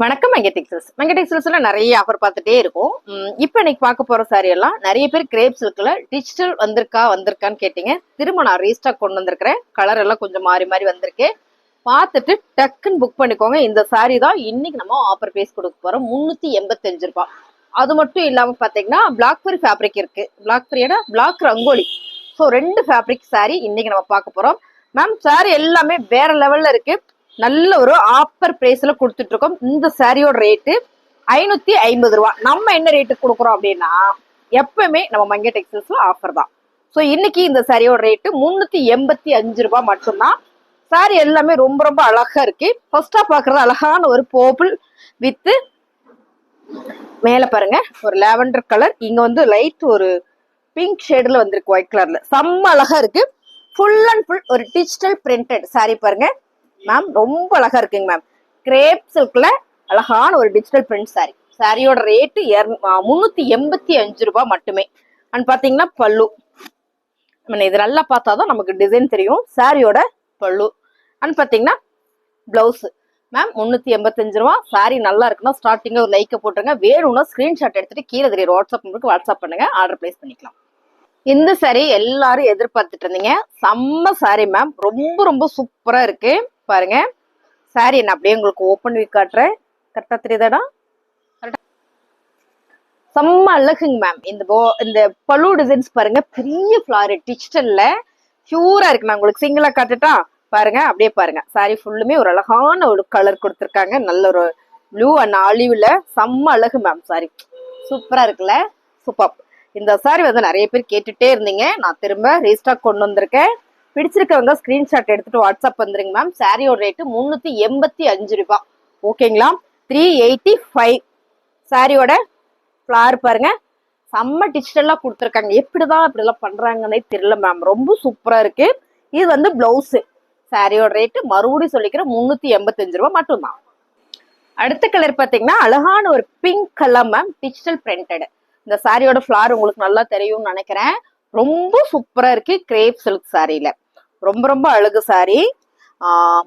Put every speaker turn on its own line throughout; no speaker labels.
வணக்கம் மெங்கடெக்ஸல்ஸ்ல நிறைய ஆஃபர் பார்த்துட்டே இருக்கும். இப்போ இன்னைக்கு பார்க்க போற சாரி எல்லாம் நிறைய பேர் கிரேப் சில்க்ல டிஜிட்டல் வந்திருக்கான்னு கேட்டீங்க. திரும்ப நான் ரீஸ்டாக் கொண்டு வந்திருக்கிறேன். கலர் எல்லாம் கொஞ்சம் மாறி மாறி வந்திருக்கு. பார்த்துட்டு டக்குன்னு புக் பண்ணிக்கோங்க. இந்த சாரி தான் இன்னைக்கு நம்ம ஆஃபர் பேஸ் கொடுக்க போறோம். 385 ரூபாய். அது மட்டும் இல்லாம பாத்தீங்கன்னா பிளாக் ஃப்ரீ ஃபேப்ரிக் இருக்கு. Black Rangoli. So 2 fabric sari இன்னைக்கு நம்ம பார்க்க போறோம். மேம் சாரி எல்லாமே வேற லெவல்ல இருக்கு. நல்ல ஒரு ஆஃபர் பிரைஸ்ல கொடுத்துட்டு இருக்கோம். இந்த சாரியோட ரேட்டு 550 ரூபாய். நம்ம என்ன ரேட்டுக்கு கொடுக்குறோம் அப்படின்னா எப்பவுமே நம்ம மங்கை டெக்ஸ்டைல்ஸ்ல ஆஃபர் தான். ஸோ இன்னைக்கு இந்த சாரியோட ரேட்டு 385 ரூபாய் மட்டும்தான். சாரி எல்லாமே ரொம்ப ரொம்ப அழகா இருக்கு. ஃபர்ஸ்டா பாக்குறது அழகான ஒரு பர்பிள் வித் மேல பாருங்க ஒரு லாவெண்டர் கலர். இங்க வந்து லைட் ஒரு பிங்க் ஷேட்ல வந்திருக்கு, ஒயிட் கலர்ல. செம்ம அழகா இருக்கு. ஃபுல் அண்ட் ஃபுல் ஒரு டிஜிட்டல் பிரிண்டட் சாரி பாருங்க மேம். ரொம்ப அழகா இருக்குங்க மேம். கிரேப் சில்க்ல அழகான ஒரு டிஜிட்டல் பிரிண்ட் சாரி. சாரியோட ரேட்டு 385 ரூபாய் மட்டுமே. அண்ட் பாத்தீங்கன்னா பல்லு இது நல்லா பார்த்தாதான் நமக்கு டிசைன் தெரியும். சாரியோட பல்லு அண்ட் பாத்தீங்கன்னா பிளவுஸ் மேம் 385 ரூபா. சாரி நல்லா இருக்குன்னா ஸ்டார்டிங்கா ஒரு லைக்கை போட்டுருங்க. வேணும்னா ஸ்கிரீன்ஷாட் எடுத்துட்டு கீழே தெரியும் வாட்ஸ்அப் நம்பருக்கு வாட்ஸ்அப் பண்ணுங்க, ஆர்டர் பிளேஸ் பண்ணிக்கலாம். இந்த சாரி எல்லாரும் எதிர்பார்த்துட்டு இருந்தீங்க. செம்ம சாரி மேம். ரொம்ப ரொம்ப சூப்பரா இருக்கு பாருங்க. சாரி என்ன அப்படியே உங்களுக்கு ஓப்பன் பண்ணி காட்டுறேன். கரெக்டா தெரியுதாடா? செம்ம அழகுங்க மேம். இந்த பல்லு டிசைன்ஸ் பாருங்க. பெரிய ஃபிளார் டிஜிட்டல்ல பியூரா இருக்கு மேம். உங்களுக்கு சிங்கிளா காட்டுட்டா பாருங்க. அப்படியே பாருங்க. சாரி ஃபுல்லுமே ஒரு அழகான ஒரு கலர் கொடுத்துருக்காங்க. நல்ல ஒரு ப்ளூ அண்ட் ஆலிவ்ல செம்ம அழகு மேம். சாரி சூப்பரா இருக்குல்ல? சூப்பர். இந்த சாரி வந்து நிறைய பேர் கேட்டுட்டே இருந்தீங்க. நான் திரும்ப ரீஸ்டாக் கொண்டு வந்திருக்கேன். பிடிச்சிருக்கவங்க ஸ்கிரீன்ஷாட் எடுத்துட்டு வாட்ஸ்அப் வந்துருங்க மேம். சாரியோட ரேட்டு 385 ரூபாய். ஓகேங்களா? 385. சாரியோட ஃபிளார் பாருங்க. செம்ம டிஜிட்டலா கொடுத்துருக்காங்க. எப்படிதான் இப்படிலாம் பண்றாங்கன்னே தெரியல மேம். ரொம்ப சூப்பரா இருக்கு. இது வந்து பிளவுஸ். சாரியோட ரேட்டு மறுபடியும் சொல்லிக்கிறேன் 385 ரூபாய் மட்டும்தான். அடுத்த கலர் பாத்தீங்கன்னா அழகான ஒரு pink colour ma'am. Digital printed. இந்த சாரியோட ஃபிளார் உங்களுக்கு நல்லா தெரியும்னு நினைக்கிறேன். ரொம்ப சூப்பரா இருக்கு. கிரேப் சில்க் சாரியில ரொம்ப ரொம்ப அழகு சாரி.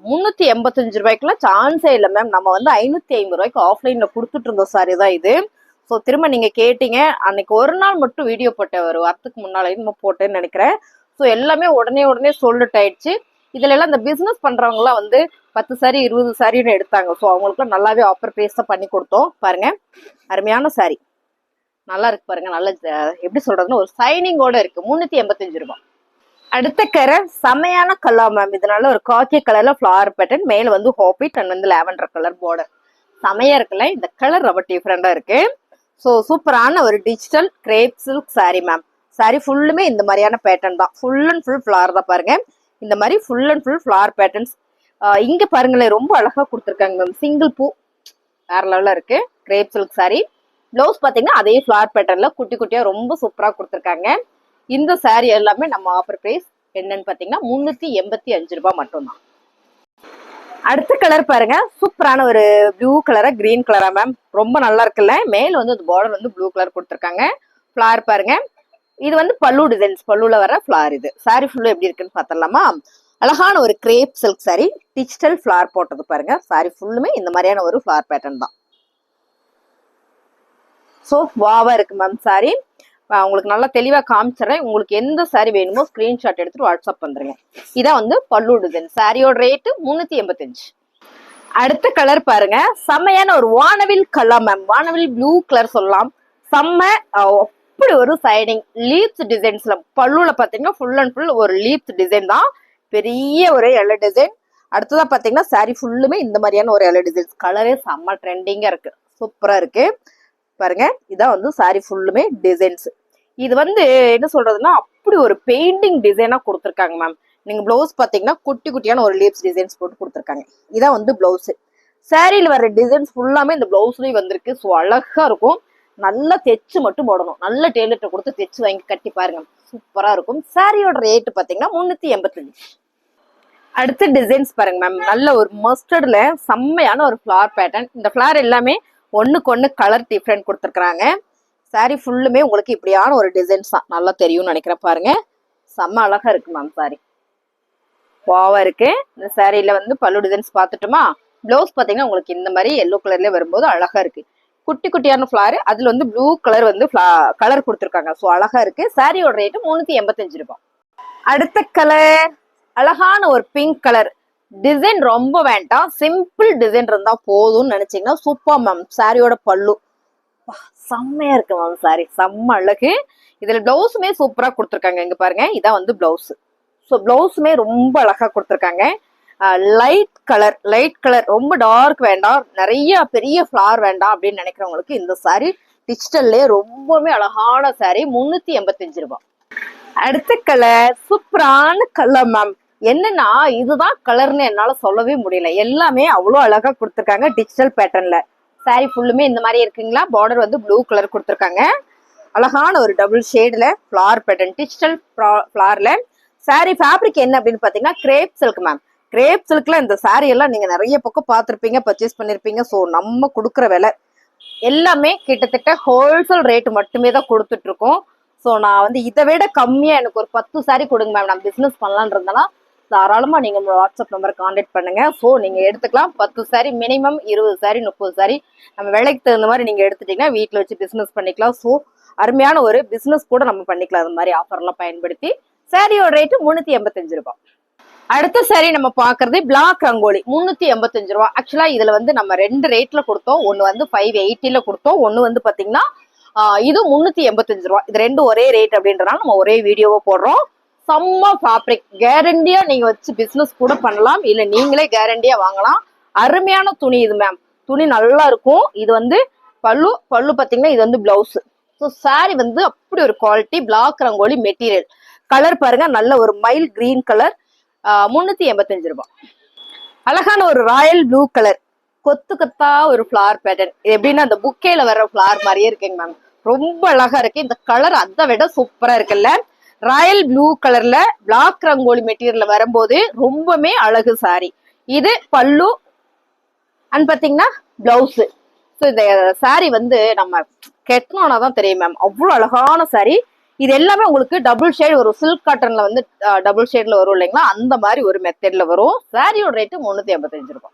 385 ரூபாய்க்குலாம் சான்ஸே இல்லை மேம். நம்ம வந்து 550 ரூபாய்க்கு ஆஃப்லைன்ல கொடுத்துட்டு இருந்த சாரி தான் இது. ஸோ திரும்ப நீங்க கேட்டீங்க. அன்னைக்கு ஒரு நாள் மட்டும் வீடியோ போட்டேன், ஒரு வாரத்துக்கு முன்னால நம்ம போட்டேன்னு நினைக்கிறேன். ஸோ எல்லாமே உடனே சொல்லிட்டு ஆயிடுச்சு. இதுல எல்லாம் இந்த பிசினஸ் பண்றவங்க எல்லாம் வந்து 10 சாரி 20 சாரின்னு எடுத்தாங்க. ஸோ அவங்களுக்குலாம் நல்லாவே ஆஃபர் பிரைஸ் தான் பண்ணி கொடுத்தோம். பாருங்க அருமையான சாரி. நல்லா இருக்கு பாருங்க. நல்ல எப்படி சொல்றதுன்னா ஒரு சைனிங்கோட இருக்கு. 385 ரூபாய். அடுத்த கரை செமையான கலர் மேம். இதனால ஒரு காக்கி கலர்ல ஃபிளவர் பேட்டர்ன், மேல வந்து ஹாப்பிட் அண்ட் வந்து லாவெண்டர் கலர் பார்டர். செமையா இருக்குல்ல? இந்த கலர் ரொம்ப டிஃப்ரெண்டா இருக்கு. ஸோ சூப்பரான ஒரு digital grape silk sorry ma'am. Sorry ஃபுல்லுமே இந்த மாதிரியான பேட்டர்ன் தான். ஃபுல் அண்ட் ஃபுல் ஃபிளவர் தான் பாருங்க. இந்த மாதிரி full and full flower patterns. இங்க பாருங்களேன் ரொம்ப அழகா கொடுத்துருக்காங்க மேம். சிங்கிள் பூ வேற லெவல்ல இருக்கு. Grape silk sorry. பிளவுஸ் பாத்தீங்கன்னா அதே ஃபிளவர் பேட்டர்ன்ல குட்டி குட்டியா ரொம்ப சூப்பரா கொடுத்துருக்காங்க. இந்த சாரி எல்லாமே நம்ம ஆஃபர் பிரைஸ் என்னன்னு பாத்தீங்கன்னா 385 ரூபாய் மட்டும்தான். அடுத்த கலர் பாருங்க. சூப்பரான ஒரு ப்ளூ கலரா கிரீன் கலரா மேம். ரொம்ப நல்லா இருக்குல்ல? மேல வந்து பார்டர் வந்து ப்ளூ கலர் கொடுத்துருக்காங்க. ஃபிளவர் பாருங்க. இது வந்து பல்லு டிசைன்ஸ். பல்லுல வர ஃபிளவர். இது சாரி ஃபுல்லு எப்படி இருக்குன்னு பாத்திரலாமா? அழகான ஒரு grape silk sorry. Digital flower போட்டது பாருங்க. சாரி ஃபுல்லுமே இந்த மாதிரியான ஒரு ஃபிளவர் பேட்டர்ன் தான். ஸோ வாவா இருக்கு மேம் சாரி. உங்களுக்கு நல்லா தெளிவா காமிச்சிடறேன். உங்களுக்கு எந்த சாரி வேணுமோ ஸ்கிரீன்ஷாட் எடுத்துட்டு வாட்ஸ்அப் வந்துருங்க. இதான் வந்து பல்லு டிசைன். சாரியோட ரேட்டு 385. அடுத்த கலர் பாருங்க. செம்மையான ஒரு வானவில் கலர் மேம். வானவில் ப்ளூ கலர் சொல்லலாம். செம்ம அப்படி ஒரு சைடிங் லீப்ஸ் டிசைன்ஸ்ல பல்லுல பாத்தீங்கன்னா ஃபுல் அண்ட் ஃபுல் ஒரு லீப்ஸ் டிசைன் தான். பெரிய ஒரு எல்லோ டிசைன். அடுத்ததான் பாத்தீங்கன்னா சாரி ஃபுல்லுமே இந்த மாதிரியான ஒரு எல்லோ டிசைன்ஸ். கலரே செம்ம ட்ரெண்டிங்கா இருக்கு. சூப்பரா இருக்கு பாருங்க. இதான் வந்து சாரி ஃபுல்லுமே டிசைன்ஸ். இது வந்து என்ன சொல்றதுன்னா அப்படி ஒரு பெயிண்டிங் டிசைனா கொடுத்துருக்காங்க மேம். நீங்க பிளவுஸ் பாத்தீங்கன்னா குட்டி குட்டியான ஒரு லீப்ஸ் டிசைன்ஸ் போட்டு கொடுத்துருக்காங்க. இதான் வந்து பிளவுஸ். சாரியில வர டிசைன்ஸ் ஃபுல்லாமே இந்த பிளவுஸ்லயும் வந்திருக்கு. ஸோ அழகா இருக்கும். நல்லா தைச்சு மட்டும் போடணும். நல்ல டெய்லர்ட்ட கொடுத்து தைச்சு வாங்கி கட்டி பாருங்க. சூப்பரா இருக்கும். சாரியோட ரேட்டு பாத்தீங்கன்னா 385. அடுத்த டிசைன்ஸ் பாருங்க மேம். நல்ல ஒரு மஸ்டர்ட்ல செம்மையான ஒரு ஃபிளவர் பேட்டர்ன். இந்த ஃபிளவர் எல்லாமே ஒண்ணுக்கு ஒண்ணு கலர் டிஃப்ரெண்ட் கொடுத்துருக்காங்க. சாரி ஃபுல்லுமே உங்களுக்கு இப்படியான ஒரு டிசைன்ஸ் தான். நல்லா தெரியும்னு நினைக்கிறேன் பாருங்க. செம்ம அழகா இருக்கு மேம் சாரி. வாவா இருக்கு. இந்த சாரியில வந்து பல்லு டிசைன்ஸ் பார்த்துட்டுமா? பிளவுஸ் பாத்தீங்கன்னா உங்களுக்கு இந்த மாதிரி எல்லோ கலர்ல வரும்போது அழகா இருக்கு. குட்டி குட்டியான ஃபிளார், அதுல வந்து ப்ளூ கலர் வந்து கலர் கொடுத்துருக்காங்க. ஸோ அழகா இருக்கு. சாரியோட ரேட்டு 385 ரூபாய். அடுத்த கலர் அழகான ஒரு பிங்க் கலர். டிசைன் ரொம்ப வேண்டாம், சிம்பிள் டிசைன் இருந்தா போதும்னு நினைச்சீங்கன்னா சூப்பர் மேம். சாரியோட பல்லு செம்மையா இருக்கு மேம். சாரி செம்ம அழகு. இதுல பிளவுஸுமே சூப்பரா கொடுத்துருக்காங்க. இங்க பாருங்க, இதான் வந்து பிளவுஸ். ஸோ பிளவுஸுமே ரொம்ப அழகா கொடுத்துருக்காங்க. லைட் கலர் ரொம்ப டார்க் வேண்டாம், நிறைய பெரிய ஃபிளார் வேண்டாம் அப்படின்னு நினைக்கிறவங்களுக்கு இந்த சாரி டிஜிட்டல்லே ரொம்பவே அழகான சாரி. 385 ரூபாய். அடுத்த கலர் சூப்பரான கலர் மேம். என்னன்னா இதுதான் கலர்னு என்னால சொல்லவே முடியல. எல்லாமே அவ்வளோ அழகா கொடுத்துருக்காங்க டிஜிட்டல் பேட்டர்ன்ல. சாரி ஃபுல்லுமே இந்த மாதிரி இருக்குங்களா. பார்டர் வந்து ப்ளூ கலர் கொடுத்துருக்காங்க. அழகான ஒரு டபுள் ஷேட்ல ஃபிளார் பேட்டர்ன், டிஜிட்டல் ஃபிளார்ல. சாரி ஃபேப்ரிக் என்ன அப்படின்னு பாத்தீங்கன்னா கிரேப் சில்க் மேம். கிரேப் சில்க்ல இந்த சாரி எல்லாம் நீங்க நிறைய பக்கம் பார்த்துருப்பீங்க, பர்ச்சேஸ் பண்ணிருப்பீங்க. ஸோ நம்ம கொடுக்குற விலை எல்லாமே கிட்டத்தட்ட ஹோல்சேல் ரேட் மட்டுமே தான் கொடுத்துட்டு இருக்கோம். ஸோ நான் வந்து இதை விட கம்மியா எனக்கு ஒரு 10 சாரி கொடுங்க மேம், நான் பிசினஸ் பண்ணலான் இருந்தேன்னா தாராளமா நீங்க உங்களோட வாட்ஸ்அப் நம்பர் கான்டாக்ட் பண்ணுங்க. ஸோ நீங்க எடுத்துக்கலாம். 10 சாரி மினிமம், 20 சாரி, 30 சாரி நம்ம விலைக்கு தகுந்த மாதிரி நீங்க எடுத்துட்டீங்கன்னா வீட்டில் வச்சு பிசினஸ் பண்ணிக்கலாம். ஸோ அருமையான ஒரு பிசினஸ் கூட நம்ம பண்ணிக்கலாம். அது மாதிரி ஆஃபர்லாம் பயன்படுத்தி. சாரியோட ரேட்டு 385 ரூபாய். அடுத்த சாரி நம்ம பாக்குறது பிளாக் ரங்கோலி. 385 ரூபாய். ஆக்சுவலா இதுல வந்து நம்ம 2 ரேட்ல கொடுத்தோம். ஒன்னு வந்து 580ல கொடுத்தோம், ஒன்னு வந்து பாத்தீங்கன்னா இது 385 ரூபாய். இது ரெண்டும் ஒரே ரேட் அப்படின்றனால நம்ம ஒரே வீடியோவை போடுறோம். செம்ம ஃபேப்ரிக், கேரண்டியா நீங்க வச்சு பிசினஸ் கூட பண்ணலாம், இல்ல நீங்களே கேரண்டியா வாங்கலாம். அருமையான துணி இது மேம். துணி நல்லா இருக்கும். இது வந்து பல்லு பாத்தீங்கன்னா இது வந்து பிளவுஸ். ஸோ சாரி வந்து அப்படி ஒரு quality. Black rangoli material. Colour பாருங்க, நல்ல ஒரு மைல் கிரீன் கலர். 385 ரூபாய். அழகான ஒரு ராயல் ப்ளூ கலர், கொத்து கொத்தா ஒரு ஃபிளார் பேட்டர்ன். இது எப்படின்னா அந்த புக்கேல வர்ற ஃபிளார் மாதிரியே இருக்குங்க மேம். ரொம்ப அழகா இருக்கு. இந்த கலர் அதை விட சூப்பரா இருக்குல்ல. ராயல் ப்ளூ கலர்ல பிளாக் ரங்கோலி மெட்டீரியல்ல வரும்போது ரொம்பவே அழகு சாரி. இது பல்லு அண்ட் பாத்தீங்கன்னா பிளவுஸ். ஸோ இந்த சாரி வந்து நம்ம கெட்டனோனா தான் தெரியும் மேம், அவ்வளோ அழகான சாரி. இது எல்லாமே உங்களுக்கு டபுள் ஷேட் வரும். சில்க் காட்டன்ல வந்து டபுள் ஷேட்ல வரும் இல்லைங்களா, அந்த மாதிரி ஒரு மெத்தட்ல வரும். சாரியோட ரேட்டு 385 ரூபாய்.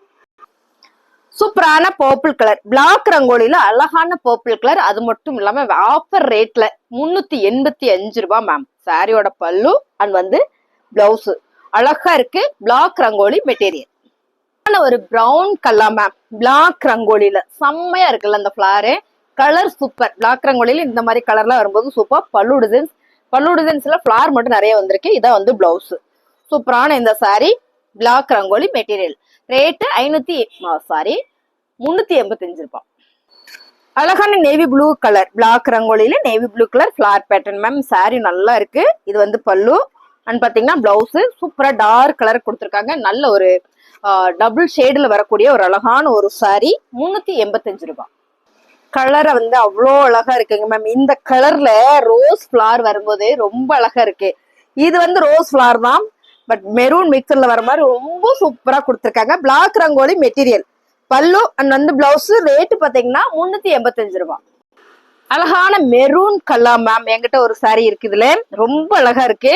சூப்பரான பர்பிள் கலர், பிளாக் ரங்கோலியில அழகான பர்பிள் கலர். அது மட்டும் இல்லாம ஆஃபர் ரேட்ல 385 ரூபாய் மேம். சாரியோட பல்லு அண்ட் வந்து பிளவுஸ் அழகா இருக்கு. Black rangoli material. ஒரு பிரவுன் கலர் மேம். பிளாக் ரங்கோலியில செம்மையா இருக்குல்ல அந்த ஃபிளாரு. Colour super. பிளாக் ரங்கோலியில இந்த மாதிரி கலர்லாம் வரும்போது சூப்பர். பல்லு டிசைன்ஸ்ல ஃபிளார் மட்டும் நிறைய வந்திருக்கு. இதான் வந்து பிளவுஸ். சூப்பரான இந்த sari black rangoli material. Rate 385 ரூபாய். அழகான நேவி ப்ளூ கலர், பிளாக் ரங்கோலியில navy blue colour flower pattern ma'am. Sari நல்லா இருக்கு. இது வந்து பல்லு அண்ட் பாத்தீங்கன்னா பிளவுஸ். சூப்பரா டார்க் கலர் கொடுத்துருக்காங்க. நல்ல ஒரு டபுள் ஷேடுல வரக்கூடிய ஒரு அழகான ஒரு சாரி. 385 ரூபாய். கலரை வந்து அவ்வளோ அழகா இருக்குங்க மேம். இந்த கலர்ல ரோஸ் ஃபிளார் வரும்போது ரொம்ப அழகா இருக்கு. இது வந்து ரோஸ் ஃபிளார் தான், பட் மெரூன் மிக்சர்ல வர மாதிரி ரொம்ப சூப்பரா கொடுத்துருக்காங்க. Black rangoli material. பல்லு அண்ட் வந்து பிளவுஸ். ரேட்டு பாத்தீங்கன்னா 385 ரூபாய். அழகான மெரூன் கலர் மேம். என்கிட்ட ஒரு சாரி இருக்கு, இதுல ரொம்ப அழகா இருக்கு.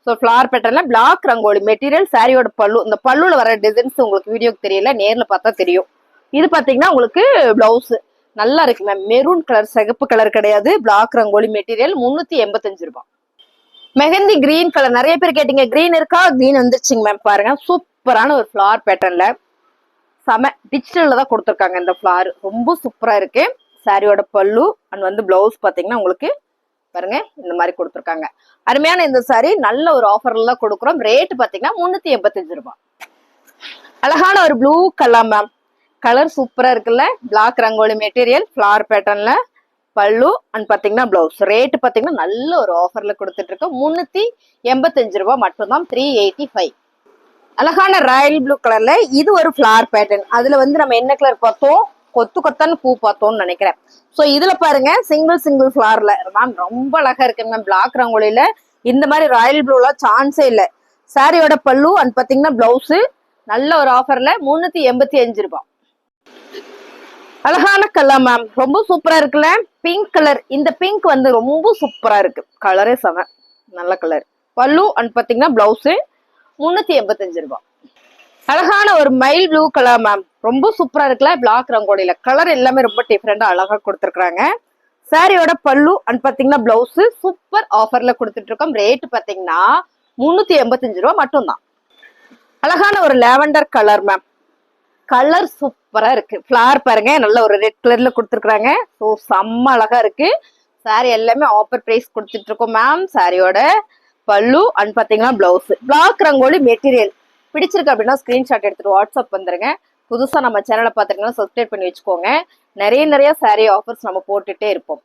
ஸோ ஃபிளார் பேட்டர்ல பிளாக் ரங்கோலி மெட்டீரியல். சாரியோட பல்லு, இந்த பல்லுல வர டிசைன்ஸ் உங்களுக்கு வீடியோக்கு தெரியல, நேர்ல பார்த்தா தெரியும். இது பாத்தீங்கன்னா உங்களுக்கு பிளவுஸ் நல்லா இருக்கு மேம். மெரூன் கலர், சிகப்பு கலர் கிடையாது. Black rangoli material. 385 ரூபாய். Mehndi green colour. நிறைய பேர் கேட்டீங்க, கிரீன் இருக்கா? கிரீன் வந்துருச்சுங்க மேம். பாருங்க, சூப்பரான ஒரு ஃபிளார் பேட்டர்ன்ல செம டிஜிட்டல்ல தான் கொடுத்துருக்காங்க. இந்த ஃபிளார் ரொம்ப சூப்பரா இருக்கு. சாரியோட பல்லு அண்ட் வந்து பிளவுஸ் பாத்தீங்கன்னா உங்களுக்கு பாருங்க இந்த மாதிரி கொடுத்துருக்காங்க. அருமையான இந்த சாரி நல்ல ஒரு ஆஃபர்ல தான் கொடுக்குறோம். ரேட் பாத்தீங்கன்னா 385 ரூபாய். அழகான ஒரு ப்ளூ கலர் மேம். கலர் சூப்பரா இருக்குல்ல. பிளாக் ரங்கோலி மெட்டீரியல், ஃபிளார் பேட்டர்ன்ல பல்லு அண்ட் பாத்தீங்கன்னா பிளவுஸ். ரேட் பாத்தீங்கன்னா நல்ல ஒரு ஆஃபர்ல கொடுத்துட்டு இருக்கோம். 385 ரூபாய் மட்டும்தான். 385. அழகான ராயல் ப்ளூ கலர்ல இது ஒரு ஃபிளார் பேட்டர்ன். அதுல வந்து நம்ம என்ன கலர் பார்த்தோம்? கொத்து கொத்தான பூ பார்த்தோம்னு நினைக்கிறேன். சோ இதுல பாருங்க சிங்கிள் ஃபிளார்ல மேம் ரொம்ப அழகா இருக்கு மேம். பிளாக் ரங்கோலியில இந்த மாதிரி ராயல் ப்ளூல சான்ஸே இல்ல. சாரியோட பல்லு அண்ட் பாத்தீங்கன்னா பிளவுஸ் நல்ல ஒரு ஆஃபர்ல 385 ரூபாய். அழகான கலர் மேம். ரொம்ப சூப்பரா இருக்குல்ல. Pink colour. இந்த பிங்க் வந்து ரொம்ப சூப்பரா இருக்கு. கலரே செம நல்ல கலர். பல்லு அண்ட் பாத்தீங்கன்னா பிளவுஸ் 385 ரூபாய். அழகான ஒரு மைல் ப்ளூ கலர் மேம். ரொம்ப சூப்பரா இருக்குல்ல. பிளாக் ரங்கோலியில கலர் எல்லாமே ரொம்ப டிஃப்ரெண்டா அழகா கொடுத்துருக்காங்க. சாரியோட பல்லு அண்ட் பாத்தீங்கன்னா பிளவுஸ் சூப்பர் ஆஃபர்ல கொடுத்துட்டு இருக்கோம். ரேட் பாத்தீங்கன்னா 385 ரூபா மட்டும்தான். அழகான ஒரு லாவெண்டர் கலர் மேம். கலர் சூப்பரா இருக்கு. ஃபிளவர் பாருங்க, நல்ல ஒரு ரெட் கலர்ல கொடுத்துருக்காங்க. ஸோ செம்ம அழகா இருக்கு. சாரி எல்லாமே ஆஃபர் பிரைஸ் கொடுத்துட்டு இருக்கோம் மேம். சாரியோட பல்லு அண்ட் பாத்தீங்கன்னா பிளவுஸ் பிளாக் ரங்கோலி மெட்டீரியல் பிடிச்சிருக்கு அப்படின்னா ஸ்கிரீன்ஷாட் எடுத்துட்டு வாட்ஸ்அப் வந்துருங்க. புதுசா நம்ம சேனலை பாத்துருக்கீங்கன்னா சப்ஸ்கிரைப் பண்ணி வச்சுக்கோங்க. நிறைய சாரி ஆஃபர்ஸ் நம்ம போட்டுட்டே இருப்போம்.